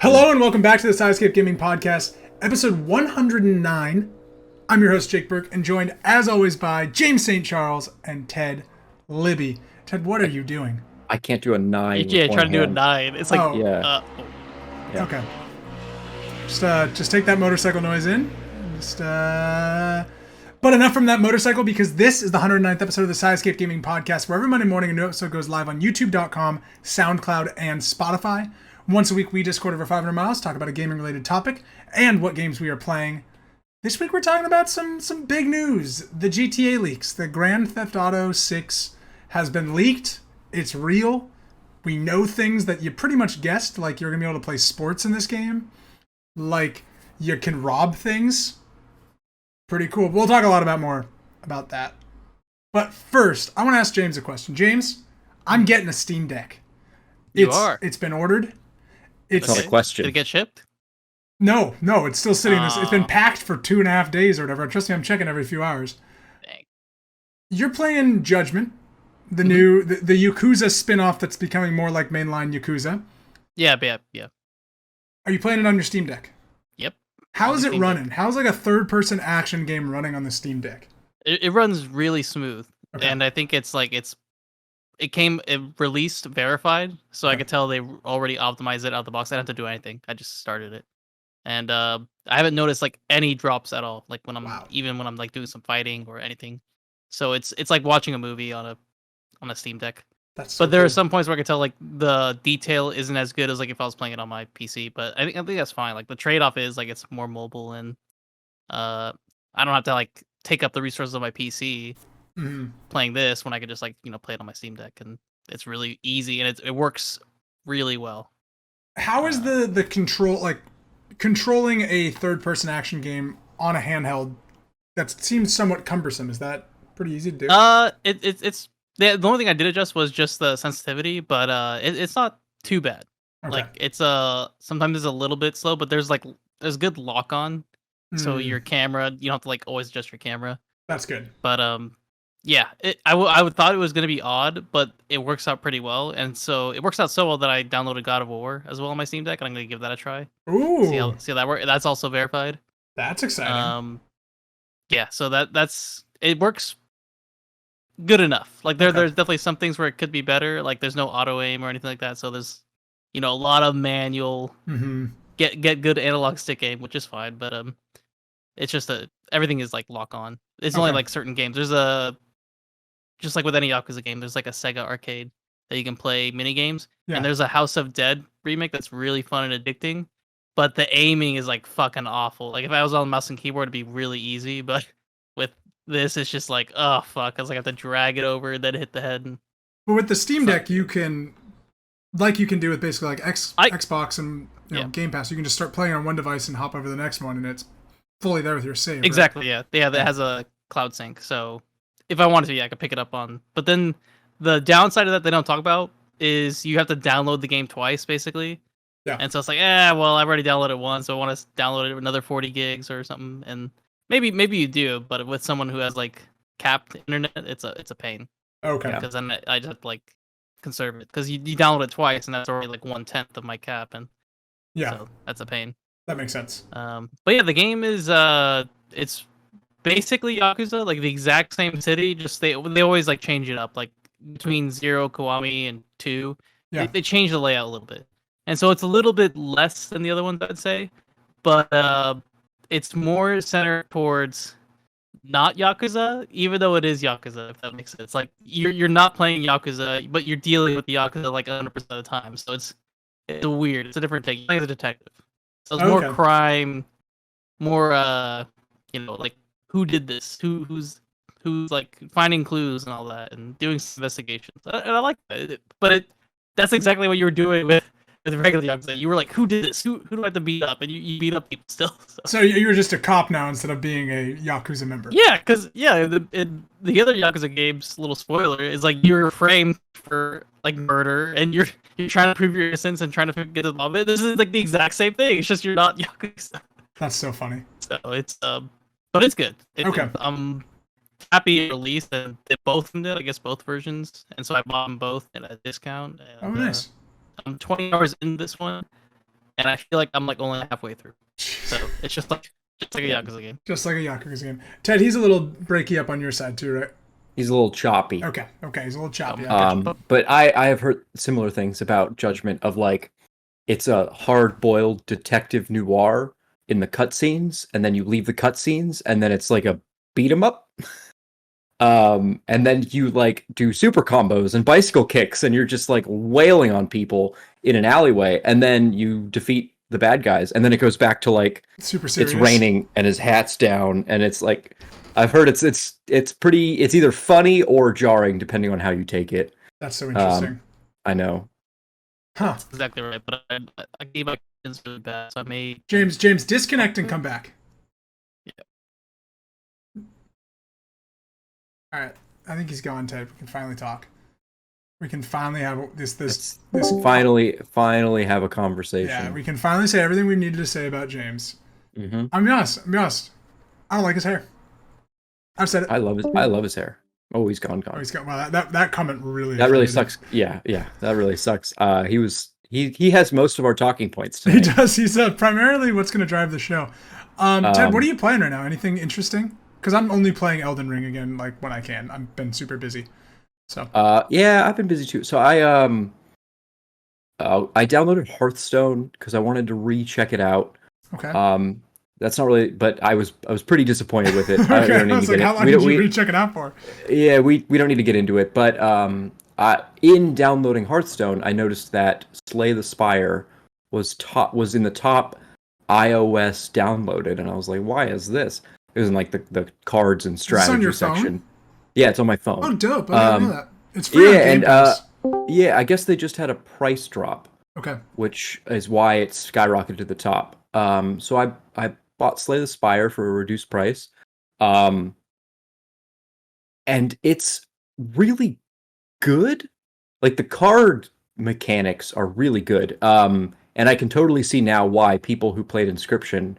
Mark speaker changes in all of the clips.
Speaker 1: Hello and welcome back to the Sidescape Gaming Podcast, episode 109. I'm your host, Jake Burke, and joined, as always, by James St. Charles and Ted Libby. Ted, what are you doing?
Speaker 2: I can't do a 9 with
Speaker 3: Yeah,
Speaker 2: one
Speaker 3: trying to do a
Speaker 2: hand.
Speaker 3: 9. It's like,
Speaker 1: Oh.
Speaker 2: Yeah.
Speaker 1: Okay. Just take that motorcycle noise in. But enough from that motorcycle, because this is the 109th episode of the Sidescape Gaming Podcast, where every Monday morning a new episode goes live on YouTube.com, SoundCloud, and Spotify. Once a week, we Discord over 500 miles, talk about a gaming-related topic, and what games we are playing. This week, we're talking about some big news. The GTA leaks. The Grand Theft Auto 6 has been leaked. It's real. We know things that you pretty much guessed, like you're going to be able to play sports in this game. Like, you can rob things. Pretty cool. We'll talk a lot more about that. But first, I want to ask James a question. James, I'm getting a Steam Deck. It's been ordered.
Speaker 2: It's not a question.
Speaker 3: Did it get shipped?
Speaker 1: No, it's still sitting. It's been packed for 2.5 days or whatever. Trust me, I'm checking every few hours.
Speaker 3: Dang.
Speaker 1: You're playing Judgment, the new the Yakuza spin-off that's becoming more like mainline Yakuza.
Speaker 3: Yeah.
Speaker 1: Are you playing it on your Steam Deck?
Speaker 3: Yep.
Speaker 1: How is it
Speaker 3: Steam
Speaker 1: running? How's like a third-person action game running on the Steam Deck?
Speaker 3: It runs really smooth, and I think it released verified, so I could tell they already optimized it out of the box. I didn't have to do anything. I just started it, and I haven't noticed like any drops at all. Like when I'm like doing some fighting or anything. So it's like watching a movie on a Steam Deck. But there are some points where I can tell like the detail isn't as good as like if I was playing it on my PC. But I think that's fine. Like the trade off is like it's more mobile, and I don't have to like take up the resources of my PC playing this when I could just like play it on my Steam Deck, and it's really easy and it works really well.
Speaker 1: How is the control, like controlling a third-person action game on a handheld? That seems somewhat cumbersome. Is that pretty easy to do?
Speaker 3: It's the only thing I did adjust was just the sensitivity, but it's not too bad.
Speaker 1: Okay.
Speaker 3: Like it's sometimes it's a little bit slow, but there's good lock on, so your camera, you don't have to like always adjust your camera.
Speaker 1: That's good.
Speaker 3: But yeah, I would thought it was gonna be odd, but it works out pretty well, and so it works out so well that I downloaded God of War as well on my Steam Deck, and I'm gonna give that a try.
Speaker 1: Ooh,
Speaker 3: see how that works. That's also verified.
Speaker 1: That's exciting.
Speaker 3: Yeah, so that's it works good enough. Like there's definitely some things where it could be better. Like there's no auto aim or anything like that, so there's a lot of manual get good analog stick aim, which is fine. But it's just everything is like lock on. It's only like certain games. There's just like with any Yakuza game, there's like a Sega arcade that you can play mini games, and there's a House of Dead remake that's really fun and addicting. But the aiming is like fucking awful. Like if I was on mouse and keyboard, it'd be really easy. But with this, it's just like, oh fuck, I was like, I have to drag it over, then hit the head.
Speaker 1: But with the Steam Deck, you can, like you can do with basically like Xbox and Game Pass, you can just start playing on one device and hop over the next one, and it's fully there with your save.
Speaker 3: Exactly.
Speaker 1: Right?
Speaker 3: Yeah. That has a cloud sync, so if I wanted to, I could pick it up on. But then the downside of that they don't talk about is you have to download the game twice, basically.
Speaker 1: Yeah.
Speaker 3: And so it's like, well, I've already downloaded it once, so I want to download it another 40 gigs or something. And maybe you do, but with someone who has like capped internet, it's a pain.
Speaker 1: Okay.
Speaker 3: Because then I just have to like conserve it, because you download it twice, and that's already like 1/10 of my cap, and so that's a pain.
Speaker 1: That makes sense.
Speaker 3: But yeah, the game is it's basically Yakuza, like the exact same city, just they always like change it up, like between 0, Kiwami, and 2. They change the layout a little bit, and so it's a little bit less than the other ones, I'd say, but it's more centered towards not Yakuza, even though it is Yakuza, if that makes sense. Like you're not playing Yakuza, but you're dealing with the Yakuza like 100% of the time, so it's weird. It's a different take. You're playing as a detective, so it's more crime, more like who did this, who's like finding clues and all that, and doing investigations. And I like that, but that's exactly what you were doing with regular Yakuza. You were like, who did this? Who do I have to beat up? And you beat up people still. So
Speaker 1: you're just a cop now instead of being a Yakuza member.
Speaker 3: Yeah, because the other Yakuza games, little spoiler, is like you're framed for like murder, and you're trying to prove your innocence and trying to get to the bottom of it. This is like the exact same thing. It's just you're not Yakuza.
Speaker 1: That's so funny.
Speaker 3: So it's but it's good. I'm happy it released, and they both did. I guess both versions, and so I bought them both at a discount. And,
Speaker 1: nice.
Speaker 3: I'm 20 hours in this one, and I feel like I'm like only halfway through. So it's just like a Yakuza game.
Speaker 1: Just like a Yakuza game. Ted, he's a little breaky up on your side too, right?
Speaker 2: He's a little choppy.
Speaker 1: Okay, he's a little choppy.
Speaker 2: But I have heard similar things about Judgment of like it's a hard-boiled detective noir in the cutscenes, and then you leave the cutscenes, and then it's like a beat 'em up. And then you like do super combos and bicycle kicks, and you're just like wailing on people in an alleyway, and then you defeat the bad guys, and then it goes back to like
Speaker 1: super serious.
Speaker 2: It's raining and his hat's down, and it's like I've heard it's either funny or jarring depending on how you take it.
Speaker 1: That's so interesting.
Speaker 2: I know.
Speaker 1: Huh.
Speaker 3: That's exactly right. But I gave my kids really bad, so I made
Speaker 1: James, disconnect and come back.
Speaker 3: Yeah.
Speaker 1: All right, I think he's gone, Ted. We can finally talk. We can finally have this.
Speaker 2: Finally have a conversation.
Speaker 1: Yeah, we can finally say everything we needed to say about James.
Speaker 2: Mm-hmm.
Speaker 1: I'm be honest. I don't like his hair. I've said it.
Speaker 2: I love his hair. Oh, he's gone.
Speaker 1: Oh, he's gone. Well, that comment really.
Speaker 2: That really sucks. Yeah, that really sucks. He has most of our talking points tonight.
Speaker 1: He does. He's primarily what's going to drive the show. Ted, what are you playing right now? Anything interesting? Because I'm only playing Elden Ring again, like when I can. I've been super busy. So.
Speaker 2: Yeah, I've been busy too. So I downloaded Hearthstone because I wanted to recheck it out.
Speaker 1: Okay.
Speaker 2: That's not really, but I was pretty disappointed with it.
Speaker 1: Okay. I was like, how long did you recheck it out for?
Speaker 2: Yeah, we don't need to get into it, but in downloading Hearthstone, I noticed that Slay the Spire was in the top iOS downloaded, and I was like, why is this? It was in like the cards and strategy
Speaker 1: on your
Speaker 2: section.
Speaker 1: Phone?
Speaker 2: Yeah, it's on my phone.
Speaker 1: Oh, dope! I didn't know that. It's free on Game Pass.
Speaker 2: Yeah, I guess they just had a price drop.
Speaker 1: Okay.
Speaker 2: Which is why it skyrocketed to the top. So I bought Slay the Spire for a reduced price. And it's really good. Like the card mechanics are really good. And I can totally see now why people who played Inscription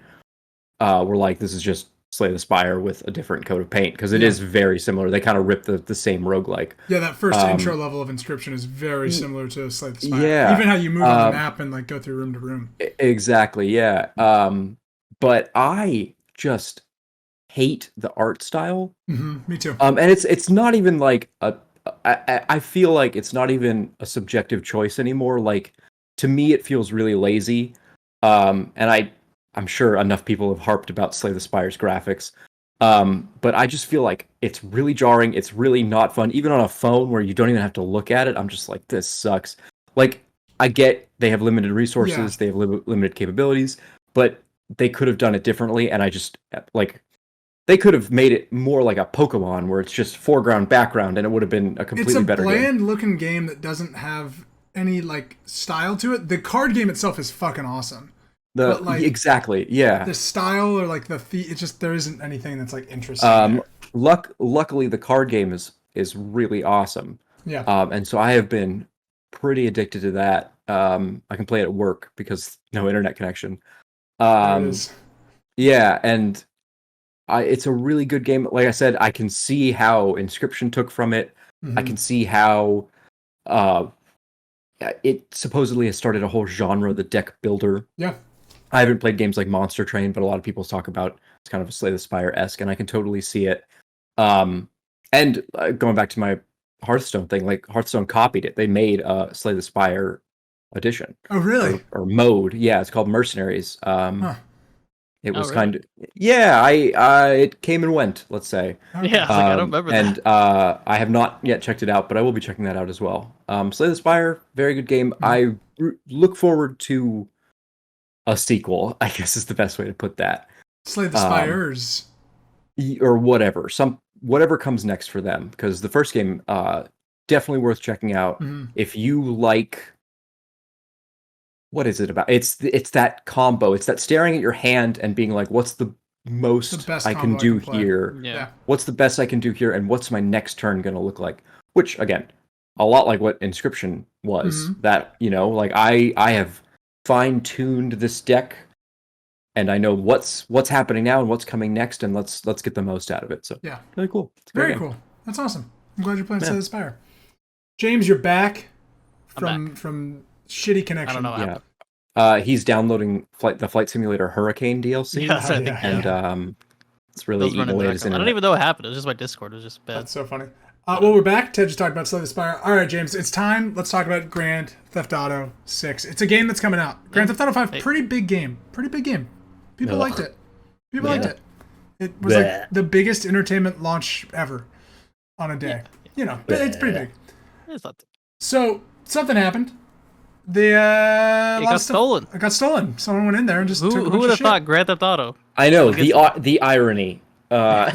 Speaker 2: were like, this is just Slay the Spire with a different coat of paint, because it is very similar. They kind of rip the same roguelike.
Speaker 1: Yeah, that first intro level of Inscription is very similar to Slay the Spire.
Speaker 2: Yeah.
Speaker 1: Even how you move on the map and like go through room to room.
Speaker 2: Exactly, yeah. But I just hate the art style.
Speaker 1: Mm-hmm, me too.
Speaker 2: And it's not even like I feel like it's not even a subjective choice anymore. Like, to me, it feels really lazy. And I'm sure enough people have harped about Slay the Spire's graphics. But I just feel like it's really jarring. It's really not fun. Even on a phone where you don't even have to look at it, I'm just like, this sucks. Like, I get they have limited resources, they have limited capabilities, but they could have done it differently. And I just, like, they could have made it more like a Pokemon where it's just foreground, background, and it would have been a completely better game.
Speaker 1: It's a bland-looking game that doesn't have any, like, style to it. The card game itself is fucking awesome. But, like,
Speaker 2: exactly, yeah.
Speaker 1: The style or like it's just there isn't anything that's like interesting.
Speaker 2: Luckily, the card game is really awesome.
Speaker 1: Yeah.
Speaker 2: And so I have been pretty addicted to that. I can play it at work because no internet connection.
Speaker 1: There it is.
Speaker 2: Yeah, and it's a really good game. Like I said, I can see how Inscription took from it.
Speaker 1: Mm-hmm.
Speaker 2: I can see how it supposedly has started a whole genre, the deck builder.
Speaker 1: Yeah.
Speaker 2: I haven't played games like Monster Train, but a lot of people talk about it's kind of a Slay the Spire-esque, and I can totally see it. And going back to my Hearthstone thing, like Hearthstone copied it. They made a Slay the Spire edition.
Speaker 1: Oh, really?
Speaker 2: Or mode. Yeah, it's called Mercenaries. It was
Speaker 3: really?
Speaker 2: kind of... Yeah, it came and went, let's say.
Speaker 3: Yeah, I don't remember that.
Speaker 2: And I have not yet checked it out, but I will be checking that out as well. Slay the Spire, very good game. I look forward to a sequel, I guess is the best way to put that.
Speaker 1: Slay the Spires.
Speaker 2: Or whatever. Whatever comes next for them. Because the first game, definitely worth checking out.
Speaker 1: Mm-hmm.
Speaker 2: If you like... What is it about? It's that combo. It's that staring at your hand and being like, what's the best I can do here?
Speaker 1: Yeah.
Speaker 2: What's the best I can do here? And what's my next turn going to look like? Which, again, a lot like what Inscription was.
Speaker 1: Mm-hmm.
Speaker 2: That, like, I have fine-tuned this deck, and I know what's happening now and what's coming next, and let's get the most out of it. So
Speaker 1: yeah,
Speaker 2: really cool.
Speaker 1: Very cool. That's awesome. I'm glad you're playing Slay the Spire. James, you're back from shitty connection.
Speaker 3: I don't know.
Speaker 2: He's downloading the Flight Simulator Hurricane DLC.
Speaker 3: Yes, I think.
Speaker 2: And it's really
Speaker 3: Those
Speaker 2: eating
Speaker 3: running
Speaker 2: away
Speaker 3: the
Speaker 2: at his
Speaker 3: background. I
Speaker 2: internet.
Speaker 3: don't even know what happened. It was just my Discord. It was just bad.
Speaker 1: That's so funny. Well, we're back. Ted just talked about Slay the Spire. All right, James, it's time. Let's talk about Grand Theft Auto 6. It's a game that's coming out. Grand Theft Auto 5, pretty big game. People liked it. People liked it. It was like the biggest entertainment launch ever on a day. You know, it's pretty big.
Speaker 3: It's not.
Speaker 1: So, something happened. It
Speaker 3: got stolen.
Speaker 1: It got stolen. Someone went in there and just took a bunch
Speaker 3: Who would
Speaker 1: of
Speaker 3: have thought Grand Theft Auto?
Speaker 2: I know, the irony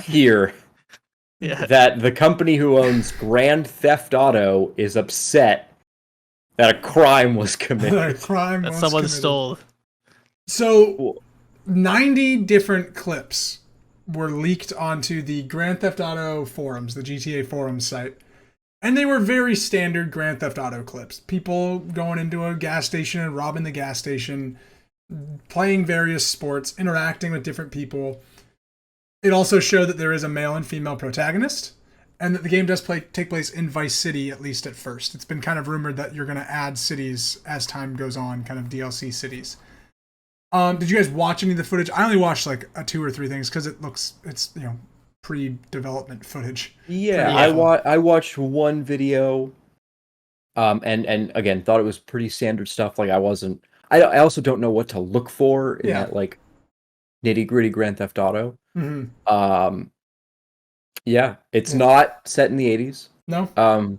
Speaker 2: here.
Speaker 3: Yeah.
Speaker 2: That the company who owns Grand Theft Auto is upset that a crime was committed.
Speaker 3: That someone stole.
Speaker 1: So, 90 different clips were leaked onto the Grand Theft Auto forums, the GTA forums site. And they were very standard Grand Theft Auto clips. People going into a gas station and robbing the gas station, playing various sports, interacting with different people. It also showed that there is a male and female protagonist, and that the game does take place in Vice City, at least at first. It's been kind of rumored that you're going to add cities as time goes on, kind of DLC cities. Did you guys watch any of the footage? I only watched like 2 or 3 things because it's pre-development footage.
Speaker 2: Yeah, I watched one video, and again thought it was pretty standard stuff. Like I also don't know what to look for in that like nitty-gritty Grand Theft Auto.
Speaker 1: Mm-hmm.
Speaker 2: It's not set in the 80s.
Speaker 1: No.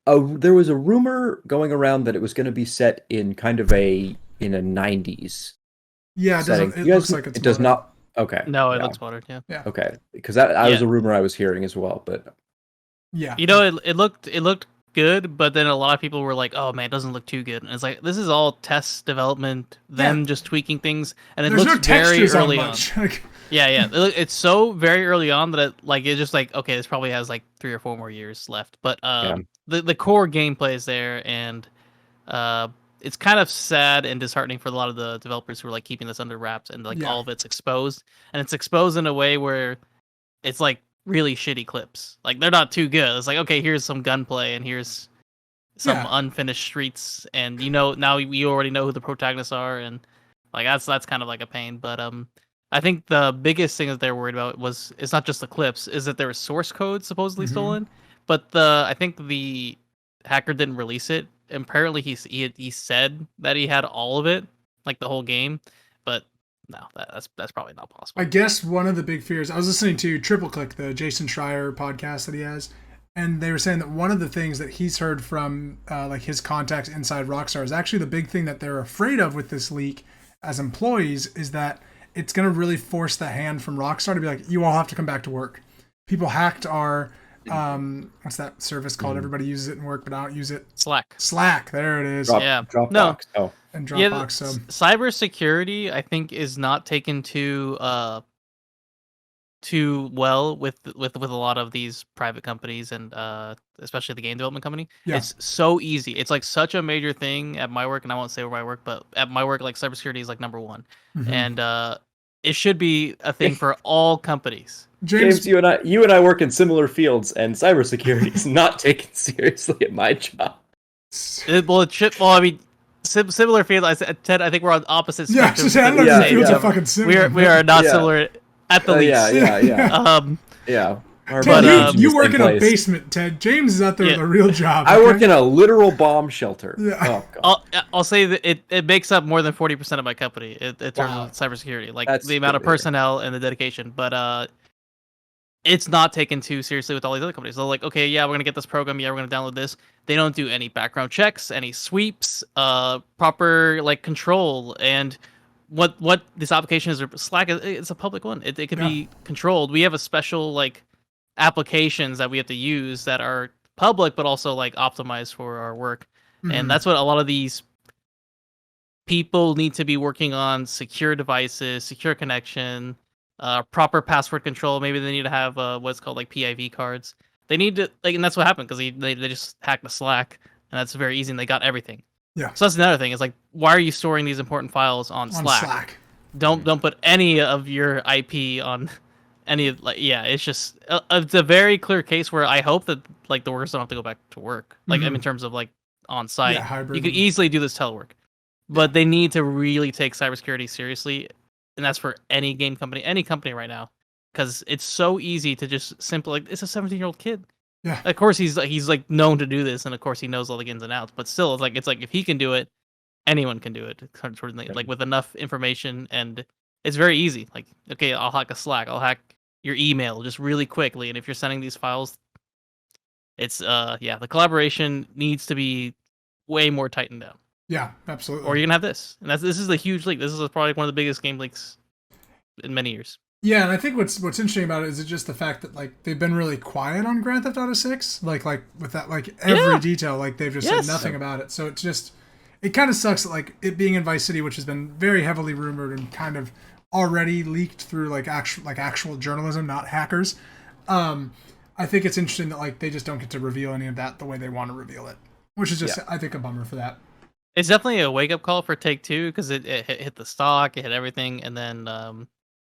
Speaker 2: There was a rumor going around that it was going to be set in kind of in a 90s.
Speaker 1: Yeah, it looks like it's
Speaker 2: it does not. Okay.
Speaker 3: No, it looks modern. Yeah.
Speaker 2: Okay, because that was a rumor I was hearing as well, but
Speaker 1: yeah,
Speaker 3: it looked good, but then a lot of people were like, "Oh man, it doesn't look too good." And it's like this is all test development, them just tweaking things, and it looks very early on. Yeah, it's so very early on that it's just like okay, this probably has like 3 or 4 more years left, but the core gameplay is there, and it's kind of sad and disheartening for a lot of the developers who are like keeping this under wraps and like all of it's exposed, and it's exposed in a way where it's like really shitty clips. Like they're not too good. It's like okay, here's some gunplay and here's some unfinished streets, and now you already know who the protagonists are, and like that's kind of like a pain. But I think the biggest thing that they're worried about it's not just the clips, is that there was source code supposedly stolen, but I think the hacker didn't release it. Apparently he said that he had all of it, like the whole game, but no, that's probably not possible.
Speaker 1: I guess one of the big fears, I was listening to Triple Click, the Jason Schreier podcast that he has, and they were saying that one of the things that he's heard from like his contacts inside Rockstar is actually the big thing that they're afraid of with this leak as employees is that it's going to really force the hand from Rockstar to be like, you all have to come back to work. People hacked our what's that service called? Everybody uses it in work, but I don't use it. Slack. There it is.
Speaker 2: Dropbox.
Speaker 1: No. And Dropbox. So
Speaker 3: cybersecurity, I think, is not taken too well with a lot of these private companies and especially the game development company.
Speaker 1: Yeah.
Speaker 3: It's so easy. It's like such a major thing at my work, and I won't say where I work, but at my work, like cybersecurity is like number one, and it should be a thing for all companies.
Speaker 2: James, you and I work in similar fields, and cybersecurity is not taken seriously at my job.
Speaker 3: Similar field. Ted, I think we're on opposite spectrums.
Speaker 1: Yeah, I don't know if fields are fucking similar.
Speaker 3: We are not similar at the least.
Speaker 2: Yeah.
Speaker 1: Ted, you work in a basement, Ted. James is out there with a real job.
Speaker 2: I work in a literal bomb shelter.
Speaker 1: Yeah.
Speaker 2: Oh, God.
Speaker 3: I'll say that it makes up more than 40% of my company in terms of cybersecurity, like the amount of personnel and the dedication. But it's not taken too seriously with all these other companies. They're like, okay, yeah, we're gonna get this program. Yeah, we're gonna download this. They don't do any background checks, any sweeps, proper like control, and what this application is. Slack it's a public one. It could be controlled. We have a special like applications that we have to use that are public, but also like optimized for our work, and that's what a lot of these people need to be working on: secure devices, secure connection. Proper password control. Maybe they need to have what's called like PIV cards. They need to and that's what happened because they just hacked the Slack, and that's very easy. And they got everything.
Speaker 1: Yeah.
Speaker 3: So that's another thing. It's like, why are you storing these important files on Slack? Don't put any of your IP on any of it's just it's a very clear case where I hope that like the workers don't have to go back to work. Like in terms of like on site, you could easily do this telework. but they need to really take cybersecurity seriously, and that's for any game company, any company right now, because it's so easy to just simply like it's a 17-year-old kid.
Speaker 1: Yeah.
Speaker 3: Of course, he's like known to do this, and of course he knows all the ins and outs. But still, it's like if he can do it, anyone can do it. Sort of thing. Like with enough information, and it's very easy. Like, okay, I'll hack a Slack, I'll hack your email just really quickly, and if you're sending these files, it's the collaboration needs to be way more tightened down.
Speaker 1: Yeah, absolutely.
Speaker 3: Or you're gonna have this, and this is a huge leak. This is probably one of the biggest game leaks in many years.
Speaker 1: Yeah, and I think what's interesting about it is just the fact that like they've been really quiet on Grand Theft Auto 6, like with that like every detail, like they've just said nothing about it. So it kind of sucks that, like it being in Vice City, which has been very heavily rumored and kind of already leaked through like actual journalism, not hackers. I think it's interesting that like they just don't get to reveal any of that the way they want to reveal it, which is just I think a bummer for that.
Speaker 3: It's definitely a wake up call for Take-Two because it hit the stock, it hit everything, and then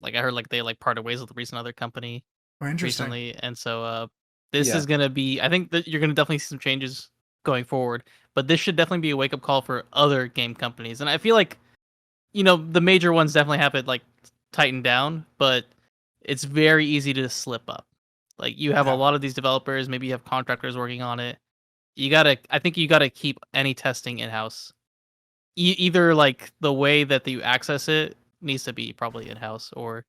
Speaker 3: like I heard like they like parted ways with a recent other company recently, and so this is gonna be. I think that you're gonna definitely see some changes going forward, but this should definitely be a wake up call for other game companies, and I feel like the major ones definitely have it like tightened down, but it's very easy to slip up. Like you have a lot of these developers, maybe you have contractors working on it. I think you gotta keep any testing in house. Either like the way that you access it needs to be probably in house or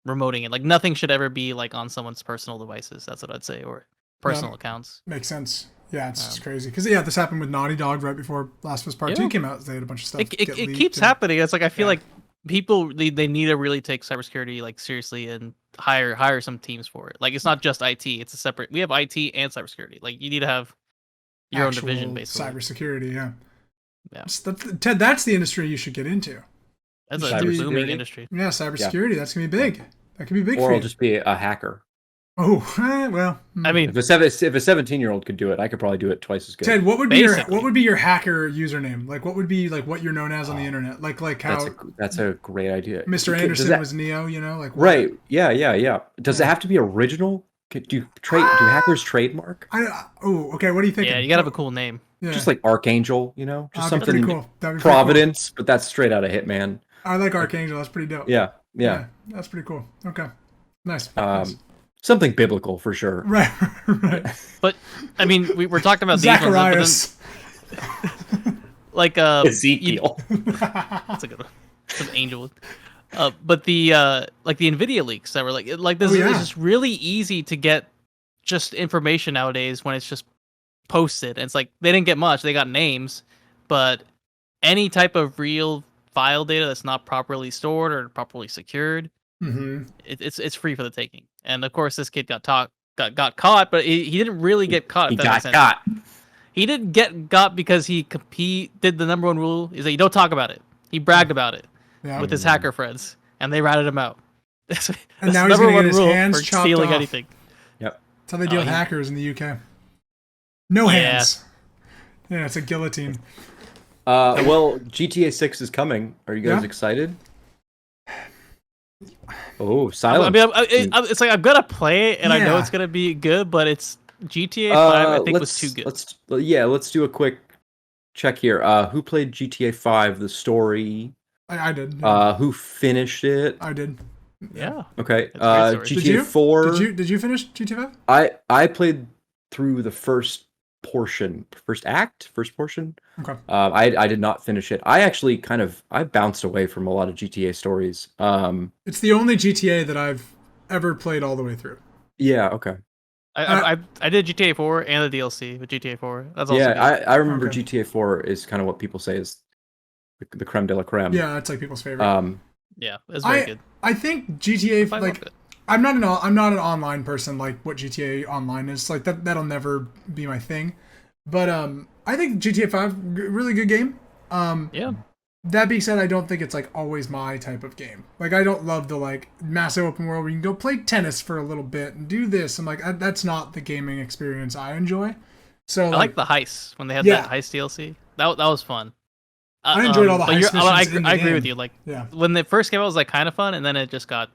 Speaker 3: remoting it. Like nothing should ever be like on someone's personal devices. That's what I'd say, or personal accounts.
Speaker 1: Makes sense. Yeah, it's just crazy because this happened with Naughty Dog right before Last of Us Part 2 came out. They had a bunch of stuff.
Speaker 3: It keeps happening. It's like I feel like people they need to really take cybersecurity like seriously and hire some teams for it. Like it's not just IT. It's a separate. We have IT and cybersecurity. Like you need to have your own division, basically.
Speaker 1: Cybersecurity, yeah. Ted, that's the industry you should get into.
Speaker 3: That's a booming industry.
Speaker 1: Yeah, cybersecurity. Yeah. That's gonna be big. That could be big.
Speaker 2: Or I'll just be a hacker.
Speaker 1: Oh well.
Speaker 3: I mean,
Speaker 2: if a 17-year-old could do it, I could probably do it twice as good.
Speaker 1: Ted, what would be your hacker username? Like, what would be like what you're known as on the internet? Like how
Speaker 2: that's a great idea.
Speaker 1: Mr. Anderson was Neo, like what?
Speaker 2: Right? Yeah. Does it have to be original? Do hackers trademark?
Speaker 1: Okay. What do you think?
Speaker 3: Yeah, you gotta have a cool name.
Speaker 1: Yeah.
Speaker 2: Just like Archangel, just something
Speaker 1: cool.
Speaker 2: Providence, but that's straight out of Hitman.
Speaker 1: I like Archangel. That's pretty dope.
Speaker 2: Yeah.
Speaker 1: That's pretty cool. Okay, nice.
Speaker 2: Something biblical for sure.
Speaker 1: Right.
Speaker 3: But I mean, we're talking about
Speaker 1: Zacharias.
Speaker 3: Like
Speaker 2: Ezekiel.
Speaker 3: That's a good one. Some angel. But the like the NVIDIA leaks that were like this is just really easy to get just information nowadays when it's just posted. And it's like they didn't get much. They got names, but any type of real file data that's not properly stored or properly secured, it's free for the taking. And of course, this kid got caught, but he didn't really get caught.
Speaker 2: He got caught.
Speaker 3: He didn't get got because he did the number one rule is that you don't talk about it. He bragged about it with his hacker friends, and they ratted him out. That's
Speaker 1: and now he's going to get his hands
Speaker 3: for
Speaker 1: chopped
Speaker 3: stealing
Speaker 1: off.
Speaker 3: anything.
Speaker 2: Yep.
Speaker 1: That's how they deal with hackers in the UK. No hands. Yeah, it's a guillotine.
Speaker 2: Well, GTA 6 is coming. Are you guys excited? Oh, silence.
Speaker 3: I mean, it's like I'm gonna play it, and I know it's gonna be good, but it's GTA 5. I think was too good.
Speaker 2: Let's do a quick check here. Who played GTA 5? The story.
Speaker 1: I did.
Speaker 2: Who finished it?
Speaker 1: I did.
Speaker 3: Yeah.
Speaker 2: Okay. GTA 4.
Speaker 1: Did you finish GTA 5?
Speaker 2: I played through the first portion. Okay. I did not finish it. I actually I bounced away from a lot of GTA stories.
Speaker 1: It's the only GTA that I've ever played all the way through.
Speaker 2: Yeah. Okay.
Speaker 3: I did GTA 4 and the DLC with GTA 4. That's also good.
Speaker 2: I remember GTA 4 is kind of what people say is the creme de la creme.
Speaker 1: Yeah, that's like people's favorite.
Speaker 3: Yeah, it's very good.
Speaker 1: I think GTA like I'm not an online person like what GTA Online is. Like that'll never be my thing. But I think GTA 5 really good game.
Speaker 3: Yeah.
Speaker 1: That being said, I don't think it's like always my type of game. Like I don't love the like massive open world where you can go play tennis for a little bit and do this. I'm like that's not the gaming experience I enjoy. So
Speaker 3: I like the heist when they had that heist DLC. That was fun.
Speaker 1: I enjoyed all the heist missions.
Speaker 3: I agree with you. Like when it first came out, it was like kind of fun, and then it just got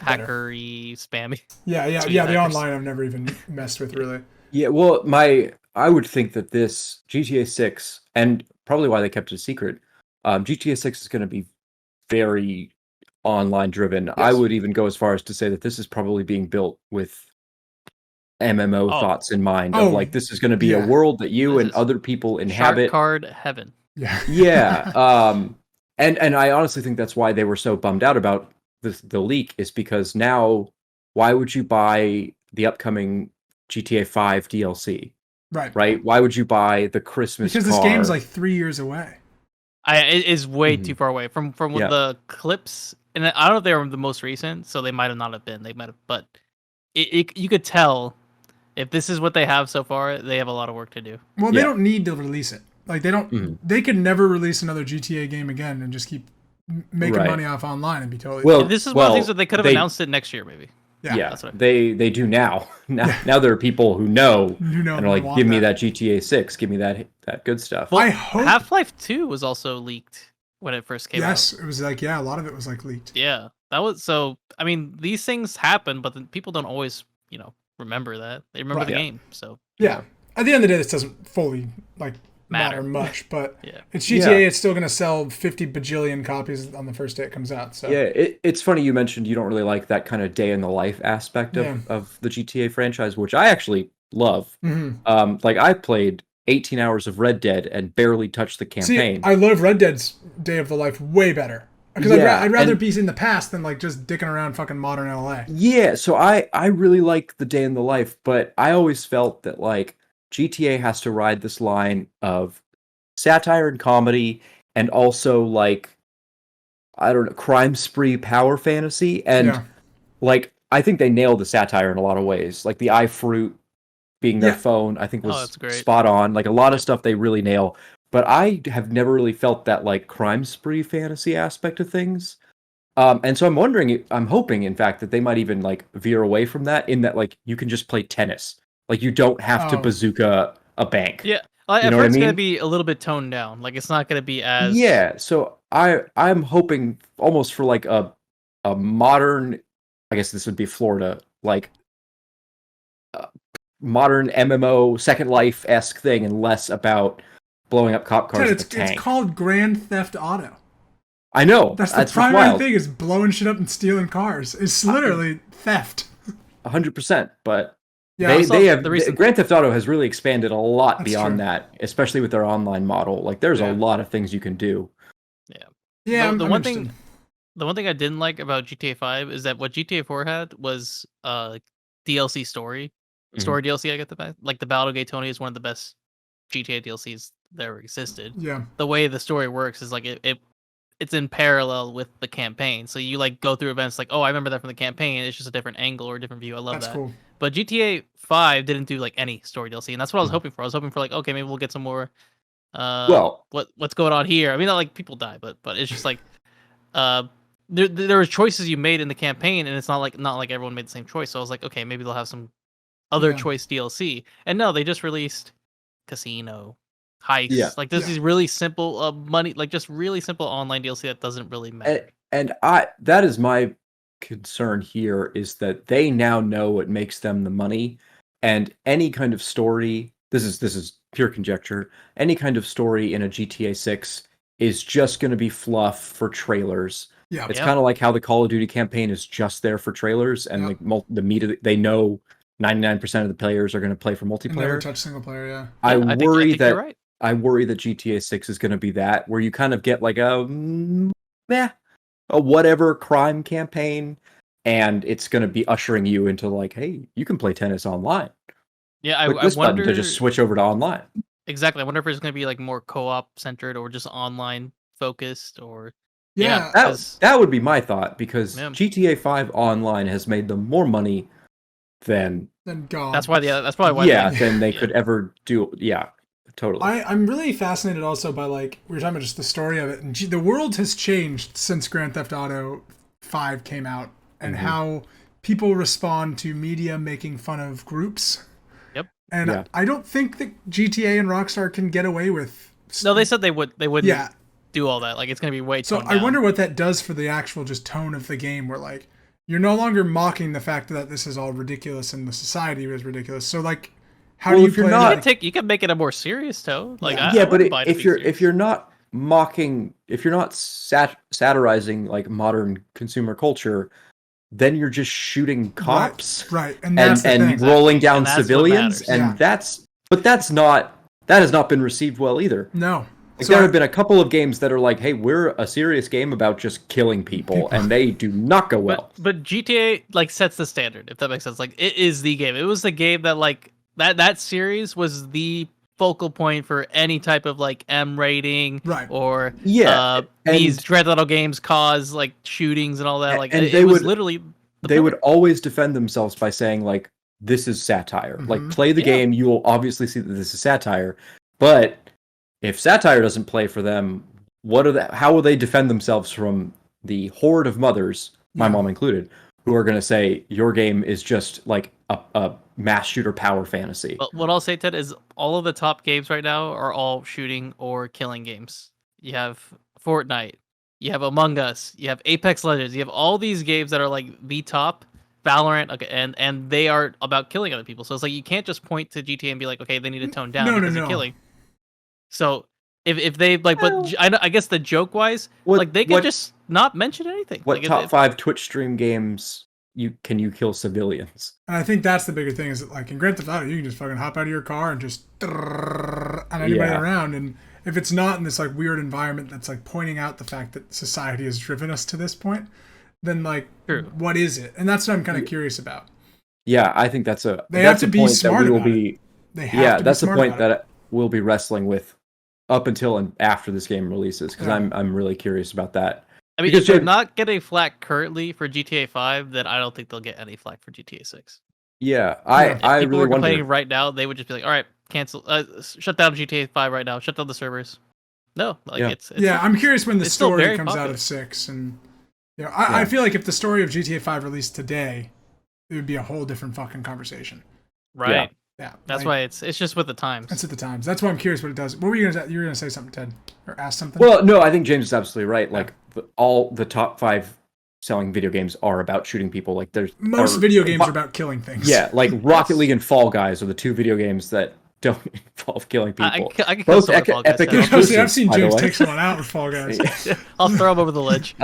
Speaker 3: hackery, spammy.
Speaker 1: Yeah. The online I've never even messed with really.
Speaker 2: Yeah, well, I would think that this GTA 6, and probably why they kept it a secret, GTA 6 is going to be very online driven.
Speaker 1: Yes.
Speaker 2: I would even go as far as to say that this is probably being built with MMO thoughts in mind of like this is going to be a world that you and other people inhabit.
Speaker 3: Shark card heaven.
Speaker 2: Yeah. And I honestly think that's why they were so bummed out about the leak, is because now why would you buy the upcoming GTA 5 DLC? Right? Why would you buy the Christmas
Speaker 1: Because this game's like 3 years away.
Speaker 3: It is way too far away from the clips, and I don't know if they were the most recent, so they might have not have been. They might have, but you could tell if this is what they have so far, they have a lot of work to do.
Speaker 1: Well, they don't need to release it. Like they don't. They could never release another GTA game again and just keep making money off online and be totally.
Speaker 3: Well, this is one of the things that they could have announced it next year, maybe.
Speaker 2: Yeah, that's what they do now. Now there are people who know and are like, give me that GTA 6, give me that good stuff.
Speaker 3: Well, I hope Half-Life 2 was also leaked when it first came out.
Speaker 1: Yes, it was like a lot of it was like leaked.
Speaker 3: Yeah, that was so. I mean, these things happen, but people don't always, remember that. They remember the game. So
Speaker 1: yeah, at the end of the day, this doesn't fully matter much, but it's GTA. It's still going to sell 50 bajillion copies on the first day it comes out. So
Speaker 2: it's funny you mentioned you don't really like that kind of day in the life aspect of the GTA franchise, which I actually love. Like I played 18 hours of Red Dead and barely touched the campaign.
Speaker 1: See, I love Red Dead's day of the life way better. Because I'd rather be in the past than like just dicking around fucking modern LA.
Speaker 2: Yeah, so I really like the day in the life, but I always felt that like GTA has to ride this line of satire and comedy, and also like, I don't know, crime spree power fantasy. And like, I think they nailed the satire in a lot of ways. Like the iFruit being their phone, I think was spot on. Like a lot of stuff they really nail. But I have never really felt that like crime spree fantasy aspect of things. And so I'm hoping, in fact, that they might even like veer away from that, in that like you can just play tennis. Like you don't have to bazooka a bank.
Speaker 3: Yeah, I've heard it's gonna be a little bit toned down. Like it's not gonna be as
Speaker 2: So I'm hoping almost for like a modern, I guess this would be Florida, like modern MMO Second Life-esque thing, and less about blowing up cop cars with a tank.
Speaker 1: It's called Grand Theft Auto.
Speaker 2: I know.
Speaker 1: That's the primary thing, is blowing shit up and stealing cars. It's literally theft.
Speaker 2: 100%, but they have Grand Theft Auto has really expanded a lot beyond that, especially with their online model. Like there's a lot of things you can do.
Speaker 3: Yeah. The one thing I didn't like about GTA 5 is that what GTA 4 had was DLC story DLC. I get the best. Like the Battle of Gay Tony is one of the best GTA DLCs that ever existed.
Speaker 1: Yeah.
Speaker 3: The way the story works is like it's in parallel with the campaign. So you like go through events like, oh, I remember that from the campaign. It's just a different angle or a different view. I love that. Cool. But GTA 5 didn't do like any story DLC, and that's what I was hoping for. I was hoping for like, okay, maybe we'll get some more. What's going on here? I mean, not like people die, but it's just like, there were choices you made in the campaign, and it's not like everyone made the same choice. So I was like, okay, maybe they'll have some other choice DLC. And no, they just released casino heists. Like this is really simple money, like just really simple online DLC that doesn't really matter.
Speaker 2: And that is my concern here, is that they now know what makes them the money, and any kind of story, this is pure conjecture, any kind of story in a GTA 6 is just going to be fluff for trailers. It's kind of like how the Call of Duty campaign is just there for trailers, and like the meat of they know 99% of the players are going to play for multiplayer.
Speaker 1: Never touch single player.
Speaker 2: I worry that GTA 6 is going to be that, where you kind of get like a whatever crime campaign, and it's going to be ushering you into like, hey, you can play tennis online.
Speaker 3: Yeah, I wonder
Speaker 2: to just switch over to online.
Speaker 3: Exactly. I wonder if it's going to be like more co-op centered or just online focused, or
Speaker 2: that would be my thought, because GTA 5 online has made them more money than
Speaker 1: God.
Speaker 3: That's probably why.
Speaker 2: Than they could ever do. Yeah. Totally.
Speaker 1: I'm really fascinated also by, like, we were talking about just the story of it. And the world has changed since Grand Theft Auto 5 came out, and how people respond to media making fun of groups.
Speaker 3: Yep.
Speaker 1: And I don't think that GTA and Rockstar can get away with.
Speaker 3: No, they said they wouldn't do all that. Like, it's going to be way too. So
Speaker 1: I wonder what that does for the actual just tone of the game, where, like, you're no longer mocking the fact that this is all ridiculous and the society is ridiculous. So, like, how do you play?
Speaker 3: You can make it a more serious tone. Like,
Speaker 2: but if you're not mocking, if you're not satirizing like modern consumer culture, then you're just shooting cops,
Speaker 1: right. And that's
Speaker 2: and rolling down civilians, and that has not been received well either.
Speaker 1: No.
Speaker 2: Like, there have been a couple of games that are like, hey, we're a serious game about just killing people, and they do not go well.
Speaker 3: But GTA like sets the standard, if that makes sense. Like, it is the game. It was the game that like that series was the focal point for any type of like M rating,
Speaker 1: right?
Speaker 3: Or these Grand Theft Auto games cause like shootings and all that. Like, and it was literally
Speaker 2: they would always defend themselves by saying like, this is satire. Like, play the game, you will obviously see that this is satire, but if satire doesn't play for them, how will they defend themselves from the horde of mothers, my mom included, who are going to say your game is just like a mass shooter power fantasy?
Speaker 3: But what I'll say, Ted, is all of the top games right now are all shooting or killing games. You have Fortnite, you have Among Us, you have Apex Legends, you have all these games that are like the top. Valorant, okay, and they are about killing other people. So it's like you can't just point to GTA and be like, okay, they need to tone down because of killing. So if they like, but I guess the joke wise, like they can just not mention anything.
Speaker 2: What
Speaker 3: like,
Speaker 2: top 5 Twitch stream games can you kill civilians?
Speaker 1: And I think that's the bigger thing, is that like in Grand Theft Auto, you can just fucking hop out of your car and just on anybody around. And if it's not in this like weird environment that's like pointing out the fact that society has driven us to this point, then like what is it? And that's what I'm kind of curious about.
Speaker 2: Yeah, I think that's
Speaker 1: they have to be smart about it.
Speaker 2: That's the point that we'll be wrestling with up until and after this game releases, because I'm really curious about that.
Speaker 3: I mean, if they're not getting flack currently for GTA 5, then I don't think they'll get any flack for GTA 6.
Speaker 2: Yeah, I
Speaker 3: really
Speaker 2: wonder.
Speaker 3: Complaining right now, they would just be like, "All right, cancel, shut down GTA 5 right now, shut down the servers." No, like it's
Speaker 1: I'm curious when the story comes out of 6, and you know, I feel like if the story of GTA 5 released today, it would be a whole different fucking conversation.
Speaker 3: Right.
Speaker 1: Yeah,
Speaker 3: that's why it's just with the times.
Speaker 1: It's at the times. That's why I'm curious what it does. What were you gonna say something, Ted, or ask something?
Speaker 2: Well, no, I think James is absolutely right. Like all the top 5 selling video games are about shooting people. Like
Speaker 1: most video games are about killing things.
Speaker 2: Yeah, like Rocket League and Fall Guys are the 2 video games that don't involve killing people.
Speaker 3: I can kill someone with Fall Guys.
Speaker 2: Epic exclusives,
Speaker 1: I've seen James take someone out with Fall Guys.
Speaker 3: I'll throw him over the ledge.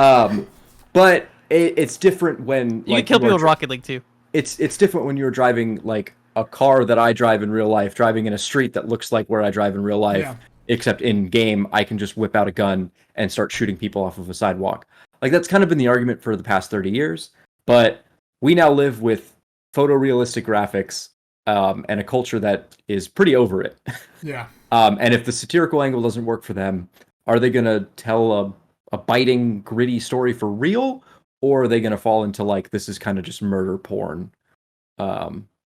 Speaker 2: But it's different when
Speaker 3: you can kill people with Rocket League too.
Speaker 2: It's different when you're driving like a car that I drive in real life, driving in a street that looks like where I drive in real life, except in game, I can just whip out a gun and start shooting people off of a sidewalk. Like, that's kind of been the argument for the past 30 years, but we now live with photorealistic graphics and a culture that is pretty over it.
Speaker 1: Yeah.
Speaker 2: And if the satirical angle doesn't work for them, are they going to tell a biting, gritty story for real? Or are they going to fall into, like, this is kind of just murder porn?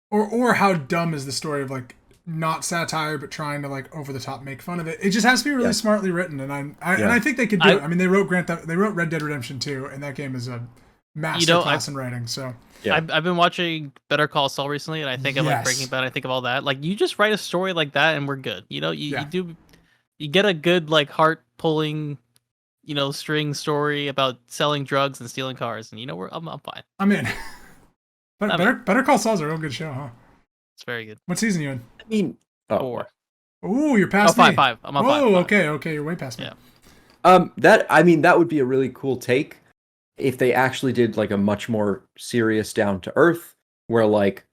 Speaker 1: Or how dumb is the story of, like, not satire, but trying to, like, over the top make fun of it? It just has to be really smartly written, and I think they could do it. I mean, they wrote Red Dead Redemption 2, and that game is a masterclass in writing. So
Speaker 3: I've been watching Better Call Saul recently, and I think of like Breaking Bad. I think of all that. Like, you just write a story like that, and we're good. You know, you get a good like heart pulling, you know, string story about selling drugs and stealing cars, and you know, I'm fine.
Speaker 1: I'm in. Better Call Saul's a real good show, huh?
Speaker 3: It's very good.
Speaker 1: What season are you in?
Speaker 2: I mean,
Speaker 3: 4.
Speaker 1: Ooh, you're past me.
Speaker 3: 5. I'm on 5.
Speaker 1: Oh, okay, you're way past me.
Speaker 2: Yeah. That would be a really cool take if they actually did like a much more serious, down to earth, where like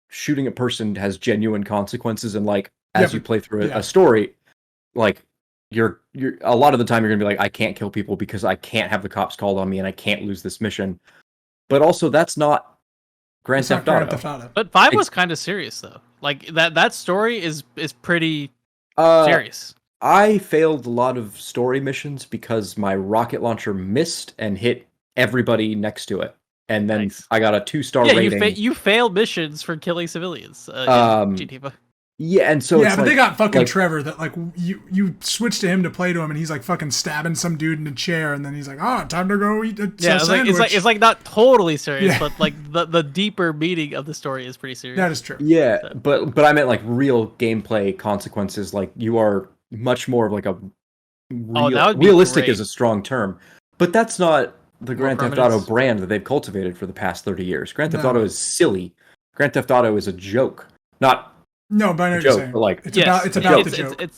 Speaker 2: shooting a person has genuine consequences, and like as you play through a story, like you're a lot of the time you're gonna be like, I can't kill people because I can't have the cops called on me and I can't lose this mission. But also, that's not Grand Theft Auto.
Speaker 3: But 5 was kind of serious though. Like that story is pretty serious.
Speaker 2: I failed a lot of story missions because my rocket launcher missed and hit everybody next to it, and then I got a 2-star rating.
Speaker 3: You failed missions for killing civilians. In GTA 5.
Speaker 2: Yeah, and so
Speaker 1: but they got fucking Trevor that like you switch to him to play to him, and he's like fucking stabbing some dude in a chair, and then he's like, time to go eat a sandwich.
Speaker 3: It's like not totally serious, but like the deeper meaning of the story is pretty serious.
Speaker 1: That is true.
Speaker 2: Yeah, so. but I meant like real gameplay consequences. Like you are much more of like a realistic is a strong term, but that's not the Grand Theft Auto brand that they've cultivated for the past 30 years. Grand Theft Auto is silly. Grand Theft Auto is a joke, not.
Speaker 1: No, but I know what you're saying.
Speaker 2: But like,
Speaker 1: it's about the joke.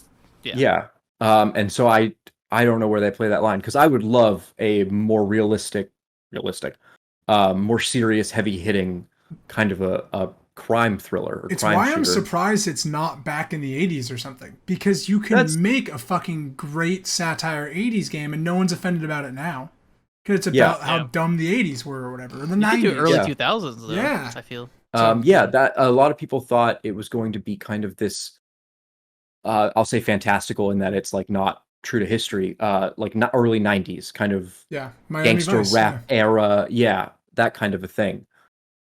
Speaker 3: Yeah.
Speaker 2: And so I don't know where they play that line, because I would love a more realistic, more serious, heavy hitting kind of a crime thriller or
Speaker 1: It's
Speaker 2: crime
Speaker 1: why
Speaker 2: shooter.
Speaker 1: I'm surprised it's not back in the 80s or something, because you can make a fucking great satire 80s game and no one's offended about it now. Because it's about how dumb the 80s were or whatever, or the 90s.
Speaker 3: You could do early 2000s though.
Speaker 1: Yeah.
Speaker 3: I feel.
Speaker 2: That a lot of people thought it was going to be kind of this, I'll say fantastical in that it's like not true to history, like not early 90s kind of
Speaker 1: Miami
Speaker 2: gangster
Speaker 1: Vice,
Speaker 2: rap era, that kind of a thing.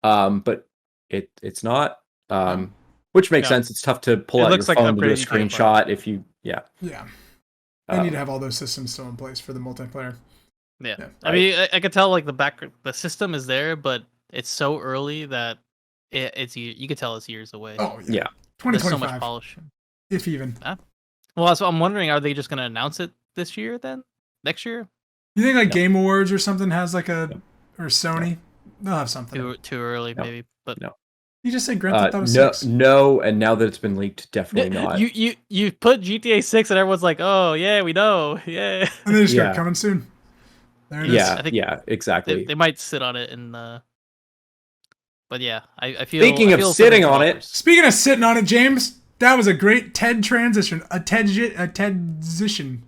Speaker 2: But it's not, which makes sense. It's tough to pull out your phone to do a screenshot if you
Speaker 1: They need to have all those systems still in place for the multiplayer.
Speaker 3: Yeah. I mean, I could tell like the system is there, but it's so early that you could tell it's years away.
Speaker 1: Oh yeah, 2025.
Speaker 3: There's so much polish,
Speaker 1: if even.
Speaker 3: Well, so I'm wondering, are they just going to announce it this year then? Next year?
Speaker 1: You think like Game Awards or something has like or Sony? They'll have something.
Speaker 3: Too early, maybe. But
Speaker 2: no.
Speaker 1: You just say Grand Theft Auto 6.
Speaker 2: No, and now that it's been leaked, definitely not.
Speaker 3: You put GTA 6 and everyone's like, oh yeah, we know, yeah.
Speaker 1: And they just go coming soon. There it is.
Speaker 3: I think
Speaker 2: exactly.
Speaker 3: They might sit on it and. But yeah, I feel.
Speaker 2: Speaking of sitting on it.
Speaker 1: Speaking of sitting on it, James, that was a great TED transition. A TEDzition.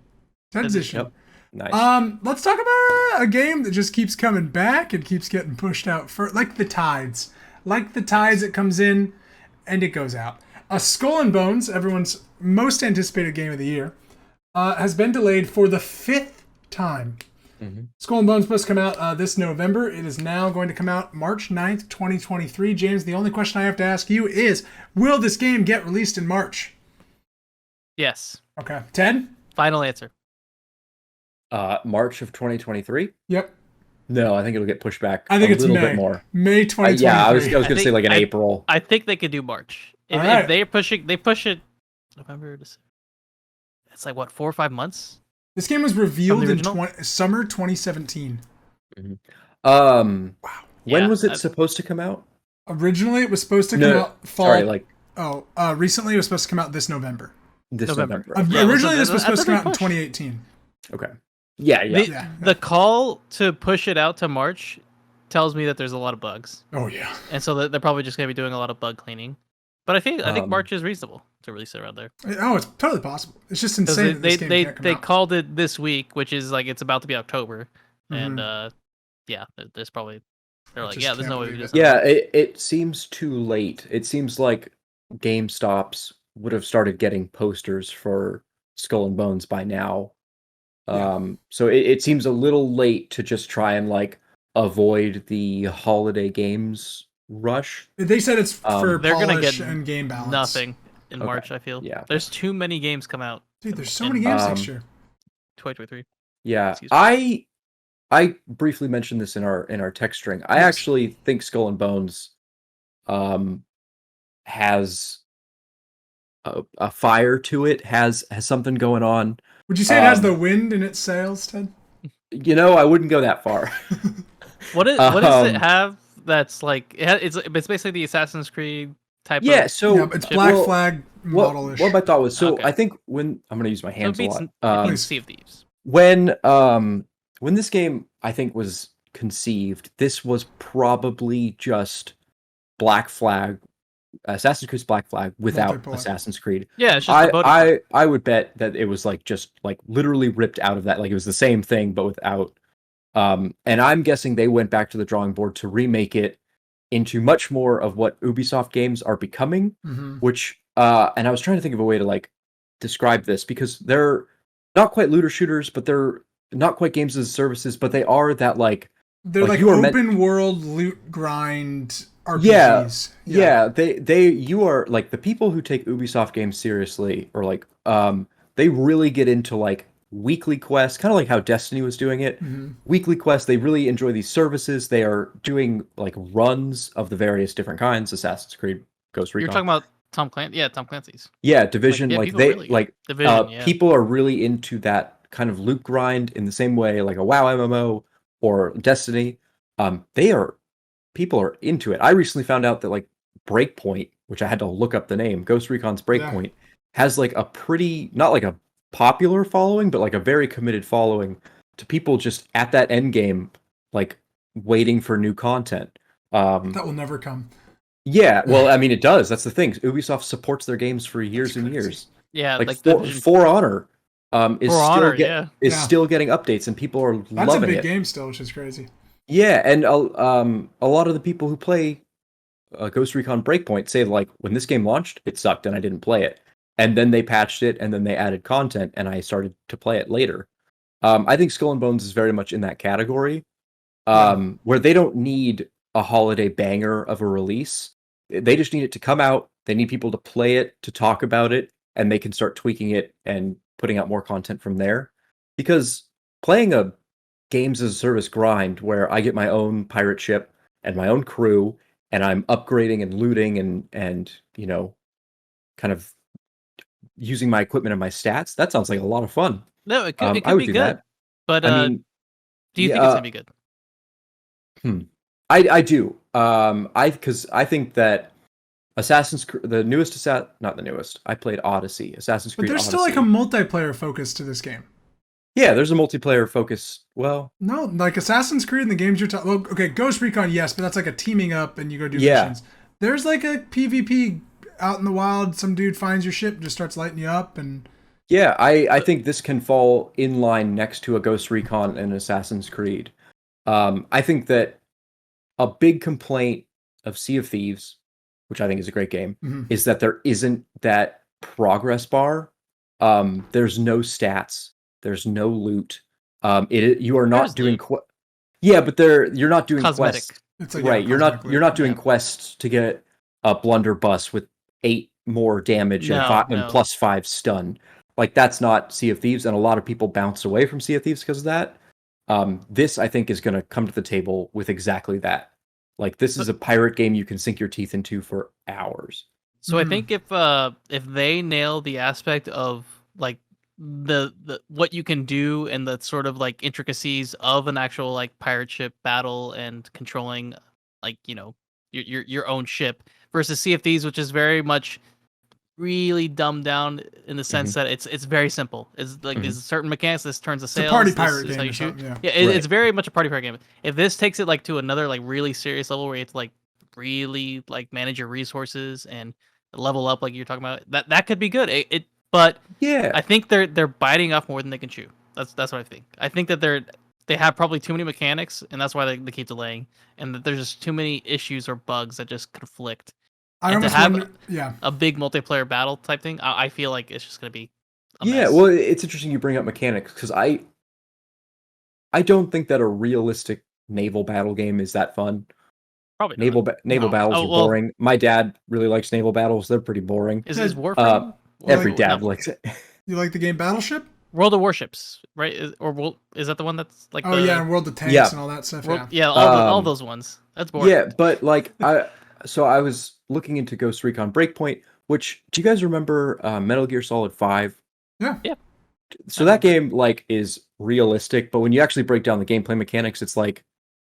Speaker 2: Yep. Nice.
Speaker 1: Let's talk about a game that just keeps coming back and keeps getting pushed out for like the tides. Like the tides, it comes in and it goes out. Skull and Bones, everyone's most anticipated game of the year, has been delayed for the 5th time.
Speaker 2: Mm-hmm.
Speaker 1: Skull and Bones supposed to come out this November. It is now going to come out March 9th, 2023. James, the only question I have to ask you is, will this game get released in March?
Speaker 3: Yes.
Speaker 1: Okay. Ted?
Speaker 3: Final answer.
Speaker 2: March of 2023?
Speaker 1: Yep.
Speaker 2: No, I think it'll get pushed back
Speaker 1: a little
Speaker 2: bit more.
Speaker 1: May 2023.
Speaker 2: I was going to say like in April.
Speaker 3: I think they could do March. If they push it November, December. It's like what, 4 or 5 months?
Speaker 1: This game was revealed in summer 2017.
Speaker 2: Mm-hmm. Wow. When was it supposed to come out?
Speaker 1: Originally, it was supposed to come out fall.
Speaker 2: Sorry,
Speaker 1: recently it was supposed to come out this November.
Speaker 2: November.
Speaker 1: Originally, this was supposed to come out in 2018.
Speaker 2: Okay. Yeah.
Speaker 3: The call to push it out to March tells me that there's a lot of bugs.
Speaker 1: Oh yeah.
Speaker 3: And so they're probably just going to be doing a lot of bug cleaning. But I think March is reasonable to release it around there.
Speaker 1: Oh, it's totally possible. It's just insane.
Speaker 3: They called it this week, which is like it's about to be October, and there's probably they're like, there's no way we just
Speaker 2: it seems too late. It seems like GameStops would have started getting posters for Skull and Bones by now. So it seems a little late to just try and like avoid the holiday games rush.
Speaker 1: They said it's for
Speaker 3: they're
Speaker 1: polish
Speaker 3: gonna get
Speaker 1: and game balance.
Speaker 3: Nothing in March, I feel.
Speaker 2: Yeah.
Speaker 3: There's too many games come out.
Speaker 1: Dude, there's so many games next year.
Speaker 3: 2023.
Speaker 2: Yeah. I briefly mentioned this in our text string. I actually think Skull and Bones has a fire to it, has something going on.
Speaker 1: Would you say it has the wind in its sails, Ted?
Speaker 2: I wouldn't go that far.
Speaker 3: What does it have that's like it's basically the Assassin's Creed type of
Speaker 1: it's Black Flag model-ish.
Speaker 2: What my thought was, I think when I'm going to use my hands a lot.
Speaker 3: Sea of Thieves.
Speaker 2: When this game I think was conceived, this was probably just Black Flag, Assassin's Creed's Black Flag without Assassin's Creed.
Speaker 3: Yeah, it's just
Speaker 2: I would bet that it was like just like literally ripped out of that. Like it was the same thing but without. And I'm guessing they went back to the drawing board to remake it into much more of what Ubisoft games are becoming, which and I was trying to think of a way to like describe this, because they're not quite looter shooters, but they're not quite games as services, but they are that like
Speaker 1: they're like open world loot grind RPGs.
Speaker 2: You are like the people who take Ubisoft games seriously, or like they really get into like weekly quests, kind of like how Destiny was doing it. Weekly quests, they really enjoy these services. They are doing like runs of the various different kinds. Assassin's Creed, Ghost Recon.
Speaker 3: You're talking about Tom Clancy's.
Speaker 2: Yeah, Division.
Speaker 3: Division,
Speaker 2: people are really into that kind of loot grind in the same way like a WoW MMO or Destiny. People are into it. I recently found out that like Breakpoint, which I had to look up the name, Ghost Recon's Breakpoint, has like a pretty, not like a popular following, but like a very committed following to people just at that end game, like waiting for new content.
Speaker 1: That will never come.
Speaker 2: Yeah, well, I mean, it does. That's the thing. Ubisoft supports their games for years and years.
Speaker 3: Yeah,
Speaker 2: like
Speaker 3: Division.
Speaker 2: For Honor is
Speaker 3: Yeah.
Speaker 2: still getting updates, and people are
Speaker 1: That's
Speaker 2: loving
Speaker 1: a big
Speaker 2: it.
Speaker 1: game still, which is crazy.
Speaker 2: Yeah, and a lot of the people who play Ghost Recon Breakpoint say like when this game launched, it sucked and I didn't play it, and then they patched it, and then they added content, and I started to play it later. I think Skull and Bones is very much in that category, where they don't need a holiday banger of a release. They just need it to come out. They need people to play it, to talk about it, and they can start tweaking it and putting out more content from there. Because playing a games as a service grind where I get my own pirate ship and my own crew, and I'm upgrading and looting and you know, kind of using my equipment and my stats, that sounds like a lot of fun.
Speaker 3: No, it could
Speaker 2: I would
Speaker 3: be
Speaker 2: do
Speaker 3: good.
Speaker 2: that.
Speaker 3: But
Speaker 2: I mean,
Speaker 3: do you think it's gonna be good?
Speaker 2: I do. Because I think that Assassin's Creed, the newest not the newest. I played Odyssey, Assassin's Creed.
Speaker 1: But there's
Speaker 2: Odyssey.
Speaker 1: still like a multiplayer focus to this game.
Speaker 2: Yeah, there's a multiplayer focus. Well,
Speaker 1: no, like Assassin's Creed and the games you're talking. Well, okay, Ghost Recon, yes, but that's like a teaming up and you go do missions. There's like a PvP out in the wild. Some dude finds your ship, just starts lighting you up, and
Speaker 2: yeah, I think this can fall in line next to a Ghost Recon and Assassin's Creed. I think that a big complaint of Sea of Thieves, which I think is a great game, is that there isn't that progress bar. There's no stats. There's no loot. You are not doing but you're not doing
Speaker 3: cosmetic
Speaker 2: quests.
Speaker 1: it's like,
Speaker 2: Right, you're not doing quests to get a blunderbuss with 8 more damage and plus 5 stun. Like that's not Sea of Thieves, and a lot of people bounce away from Sea of Thieves because of that. This I think is going to come to the table with exactly that. Like this is a pirate game you can sink your teeth into for hours.
Speaker 3: So I think if they nail the aspect of like the what you can do and the sort of like intricacies of an actual like pirate ship battle and controlling like, you know, your own ship versus Sea of Thieves, which is very much really dumbed down in the sense that it's very simple. It's like there's certain mechanics. This turns the sails.
Speaker 1: It's a party pirate
Speaker 3: game.
Speaker 1: How you shoot. Yeah,
Speaker 3: it's very much a party pirate game. If this takes it like to another like really serious level where you have to like really like manage your resources and level up like you're talking about, that could be good. But
Speaker 2: yeah,
Speaker 3: I think they're biting off more than they can chew. That's what I think. I think that they have probably too many mechanics, and that's why they keep delaying, and that there's just too many issues or bugs that just conflict.
Speaker 1: I almost wonder,
Speaker 3: a big multiplayer battle type thing, I feel like it's just going to be a
Speaker 2: mess. Well, it's interesting you bring up mechanics, because I don't think that a realistic naval battle game is that fun.
Speaker 3: Probably
Speaker 2: naval battles are boring. My dad really likes naval battles. They're pretty boring.
Speaker 3: Is Warframe?
Speaker 2: Every dad likes it.
Speaker 1: You like the game Battleship?
Speaker 3: World of Warships, right? Is that the one that's like?
Speaker 1: And World of Tanks and all that stuff.
Speaker 3: All those ones. That's boring.
Speaker 2: Yeah, but like I was looking into Ghost Recon Breakpoint, which do you guys remember Metal Gear Solid 5?
Speaker 1: Yeah.
Speaker 2: So that game like is realistic, but when you actually break down the gameplay mechanics, it's like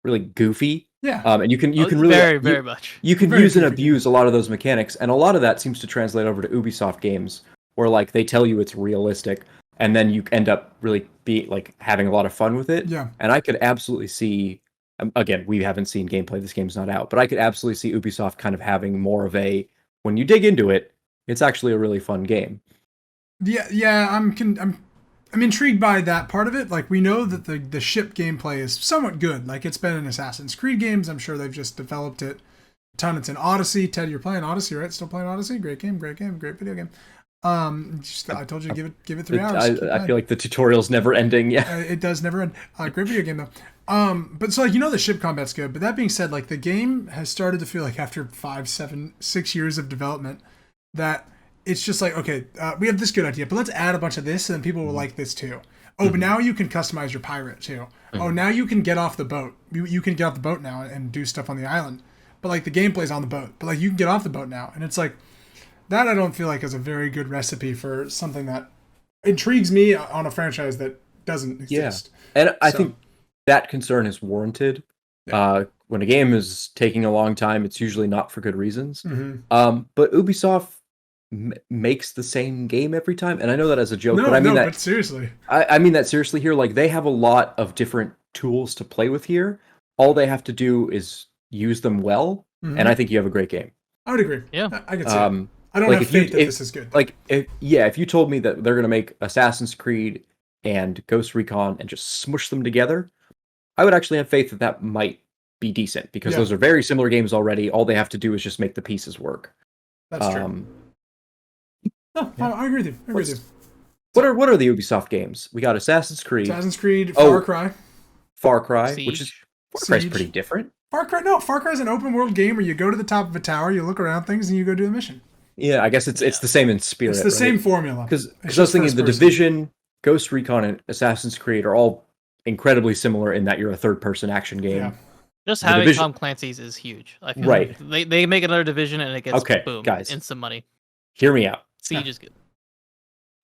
Speaker 2: really goofy.
Speaker 1: Yeah.
Speaker 2: And you can really
Speaker 3: very much.
Speaker 2: You can use and abuse a lot of those mechanics, and a lot of that seems to translate over to Ubisoft games, where like they tell you it's realistic, and then you end up really having a lot of fun with it.
Speaker 1: Yeah.
Speaker 2: And I could absolutely see, again, we haven't seen gameplay, this game's not out, but I could absolutely see Ubisoft kind of having more of a, when you dig into it, it's actually a really fun game.
Speaker 1: Yeah, I'm intrigued by that part of it. Like, we know that the ship gameplay is somewhat good. Like, it's been in Assassin's Creed games. I'm sure they've just developed it a ton. It's in Odyssey. Ted, you're playing Odyssey, right? Still playing Odyssey? Great game, great video game. I told you to give it 3 hours.
Speaker 2: I feel like the tutorial's never ending. Yeah,
Speaker 1: it does never end. Great video game though. But so like, you know, the ship combat's good. But that being said, like the game has started to feel like after 5, 7, 6 years of development that it's just like, okay, we have this good idea, but let's add a bunch of this, and then people will like this too. Oh, but now you can customize your pirate too. Oh, now you can get off the boat. You can get off the boat now and do stuff on the island. But like the gameplay's on the boat. But like you can get off the boat now, and it's like. That I don't feel like is a very good recipe for something that intrigues me on a franchise that doesn't exist.
Speaker 2: Yeah. And I think that concern is warranted. Yeah. When a game is taking a long time, it's usually not for good reasons. But Ubisoft makes the same game every time. And I know that as a joke,
Speaker 1: No,
Speaker 2: but I mean
Speaker 1: but seriously.
Speaker 2: I mean that seriously here. Like, they have a lot of different tools to play with here. All they have to do is use them well, and I think you have a great game.
Speaker 1: I would agree.
Speaker 3: Yeah.
Speaker 1: I could see it. I don't have faith that this is good.
Speaker 2: Like, if you told me that they're going to make Assassin's Creed and Ghost Recon and just smush them together, I would actually have faith that might be decent, because those are very similar games already. All they have to do is just make the pieces work.
Speaker 1: That's true. No, I agree with you.
Speaker 2: What are the Ubisoft games? We got Assassin's Creed,
Speaker 1: Far Cry,
Speaker 3: Siege.
Speaker 2: which is Far Cry's pretty different.
Speaker 1: Far Cry is an open world game where you go to the top of a tower, you look around things, and you go do the mission.
Speaker 2: Yeah, I guess it's the same in spirit.
Speaker 1: It's the same formula.
Speaker 2: Because I was thinking the Division, Ghost Recon, and Assassin's Creed are all incredibly similar in that you're a third-person action game.
Speaker 1: Yeah.
Speaker 3: Just having Tom Clancy's is huge. I feel like they make another Division and it gets boom,
Speaker 2: guys,
Speaker 3: instant money.
Speaker 2: Hear me out.
Speaker 3: Siege is good.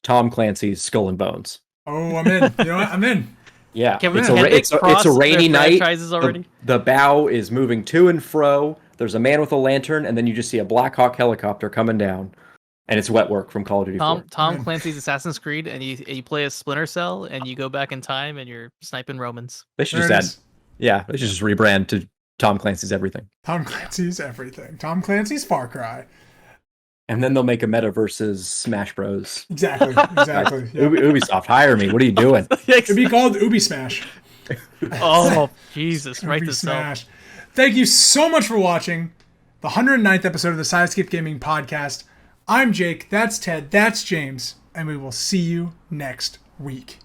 Speaker 2: Tom Clancy's Skull and Bones.
Speaker 1: Oh, I'm in. You know what? I'm in.
Speaker 2: Yeah,
Speaker 3: it's
Speaker 2: a rainy night.
Speaker 3: Already?
Speaker 2: The bow is moving to and fro. There's a man with a lantern, and then you just see a Black Hawk helicopter coming down, and it's wet work from Call of Duty 4.
Speaker 3: Tom Clancy's Assassin's Creed, and you play as Splinter Cell, and you go back in time, and you're sniping Romans.
Speaker 2: They should just rebrand to Tom Clancy's Everything.
Speaker 1: Tom Clancy's Everything. Tom Clancy's Far Cry.
Speaker 2: And then they'll make a meta versus Smash Bros.
Speaker 1: Exactly. Yep.
Speaker 2: Ubisoft, hire me. What are you doing?
Speaker 1: It'd be called Ubi Smash.
Speaker 3: Oh, Jesus. Write this
Speaker 1: Smash. Down. Thank you so much for watching the 109th episode of the Sidescape Gaming Podcast. I'm Jake. That's Ted. That's James. And we will see you next week.